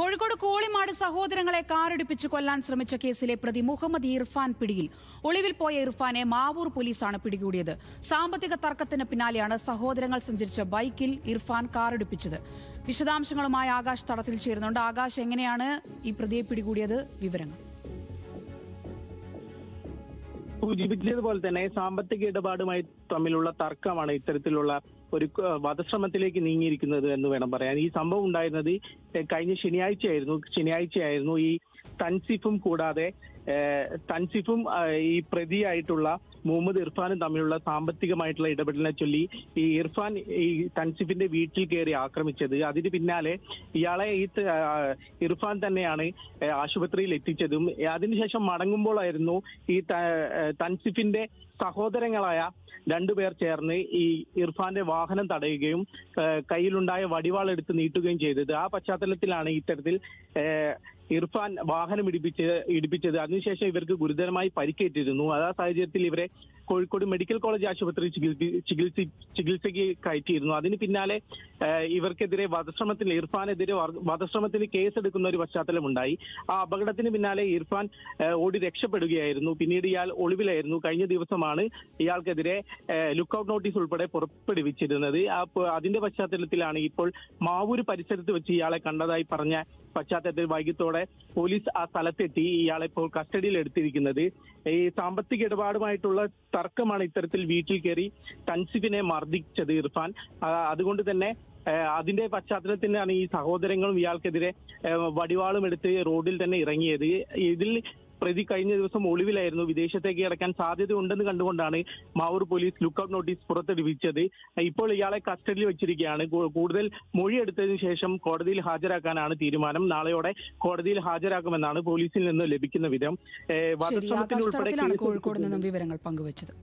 കോഴിക്കോട് കോളിമാട് സഹോദരങ്ങളെ കാറിടിപ്പിച്ച് കൊല്ലാൻ ശ്രമിച്ച കേസിലെ പ്രതി മുഹമ്മദ് ഇർഫാൻ പിടിയിൽ. ഒളിവിൽ പോയ ഇർഫാനെ മാവൂർ പോലീസാണ് പിടികൂടിയത്. സാമ്പത്തിക തർക്കത്തിന് പിന്നാലെയാണ് സഹോദരങ്ങൾ സഞ്ചരിച്ച ബൈക്കിൽ ഇർഫാൻ കാറിടിപ്പിച്ചത്. വിശദാംശങ്ങളുമായി ആകാശ് തടത്തിൽ ചേരുന്നുണ്ട്. ആകാശ്, എങ്ങനെയാണ് ഈ പ്രതിയെ പിടികൂടിയത്? വിവരങ്ങൾ. സൂചിപ്പിച്ചതുപോലെ തന്നെ സാമ്പത്തിക ഇടപാടുമായി തമ്മിലുള്ള തർക്കമാണ് ഇത്തരത്തിലുള്ള ഒരു വധശ്രമത്തിലേക്ക് നീങ്ങിയിരിക്കുന്നത് എന്ന് വേണം പറയാൻ. ഈ സംഭവം ഉണ്ടായിരുന്നത് കഴിഞ്ഞ ശനിയാഴ്ചയായിരുന്നു. ഈ തൻസിഫും കൂടാതെ തൻസിഫും ഈ പ്രതിയായിട്ടുള്ള മുഹമ്മദ് ഇർഫാനും തമ്മിലുള്ള സാമ്പത്തികമായിട്ടുള്ള ഇടപെടലിനെ ചൊല്ലി ഈ ഇർഫാൻ ഈ തൻസിഫിന്റെ വീട്ടിൽ കയറി ആക്രമിച്ചത്. അതിന് പിന്നാലെ ഇയാളെ ഇർഫാൻ തന്നെയാണ് ആശുപത്രിയിൽ എത്തിച്ചതും. അതിനുശേഷം മടങ്ങുമ്പോഴായിരുന്നു ഈ തൻസിഫിന്റെ സഹോദരങ്ങളായ രണ്ടുപേർ ചേർന്ന് ഈ ഇർഫാന്റെ വാഹനം തടയുകയും കയ്യിലുണ്ടായ വടിവാൾ എടുത്ത് നീട്ടുകയും ചെയ്തത്. ആ പശ്ചാത്തലത്തിലാണ് ഇത്തരത്തിൽ ഇർഫാൻ വാഹനം ഇടിപ്പിച്ചത്. അതിനുശേഷം ഇവർക്ക് ഗുരുതരമായി പരിക്കേറ്റിരുന്നു. ആ സാഹചര്യത്തിൽ ഇവരെ കോഴിക്കോട് മെഡിക്കൽ കോളേജ് ആശുപത്രി ചികിത്സയ്ക്ക് കയറ്റിയിരുന്നു. അതിന് പിന്നാലെ ഇവർക്കെതിരെ ഇർഫാനെതിരെ വധശ്രമത്തിന് കേസെടുക്കുന്ന ഒരു പശ്ചാത്തലമുണ്ടായി. ആ അപകടത്തിന് പിന്നാലെ ഇർഫാൻ ഓടി രക്ഷപ്പെടുകയായിരുന്നു. പിന്നീട് ഇയാൾ ഒളിവിലായിരുന്നു. കഴിഞ്ഞ ദിവസമാണ് ഇയാൾക്കെതിരെ ലുക്കൌട്ട് നോട്ടീസ് ഉൾപ്പെടെ പുറപ്പെടുവിച്ചിരുന്നത്. അതിന്റെ പശ്ചാത്തലത്തിലാണ് ഇപ്പോൾ മാവൂര് പരിസരത്ത് വെച്ച് ഇയാളെ കണ്ടതായി പറഞ്ഞ പശ്ചാത്തലത്തിൽ വൈകിട്ടോടെ പോലീസ് ആ സ്ഥലത്തെത്തി ഇയാളെ ഇപ്പോൾ കസ്റ്റഡിയിൽ എടുത്തിരിക്കുന്നത്. ഈ സാമ്പത്തിക ഇടപാടുമായിട്ടുള്ള തർക്കമാണ് ഇത്തരത്തിൽ വീട്ടിൽ കയറി തൻസിഫിനെ മർദ്ദിച്ചത് ഇർഫാൻ. അതുകൊണ്ട് തന്നെ അതിന്റെ പശ്ചാത്തലത്തിലാണ് ഈ സഹോദരങ്ങളും ഇയാൾക്കെതിരെ വടിവാളും എടുത്ത് റോഡിൽ തന്നെ ഇറങ്ങിയത്. ഇതിൽ പ്രതി കഴിഞ്ഞ ദിവസം ഒളിവിലായിരുന്നു. വിദേശത്തേക്ക് കടക്കാൻ സാധ്യത ഉണ്ടെന്ന് കണ്ടുകൊണ്ടാണ് മാവൂർ പോലീസ് ലുക്കൌട്ട് നോട്ടീസ് പുറപ്പെടുവിച്ചത്. ഇപ്പോൾ ഇയാളെ കസ്റ്റഡിയിൽ വെച്ചിരിക്കുകയാണ്. കൂടുതൽ മൊഴിയെടുത്തതിനു ശേഷം കോടതിയിൽ ഹാജരാക്കാനാണ് തീരുമാനം. നാളെയോടെ കോടതിയിൽ ഹാജരാക്കുമെന്നാണ് പോലീസിൽ നിന്ന് ലഭിക്കുന്ന വിവരം. കോഴിക്കോട് നിന്നും വിവരങ്ങൾ പങ്കുവച്ചത്.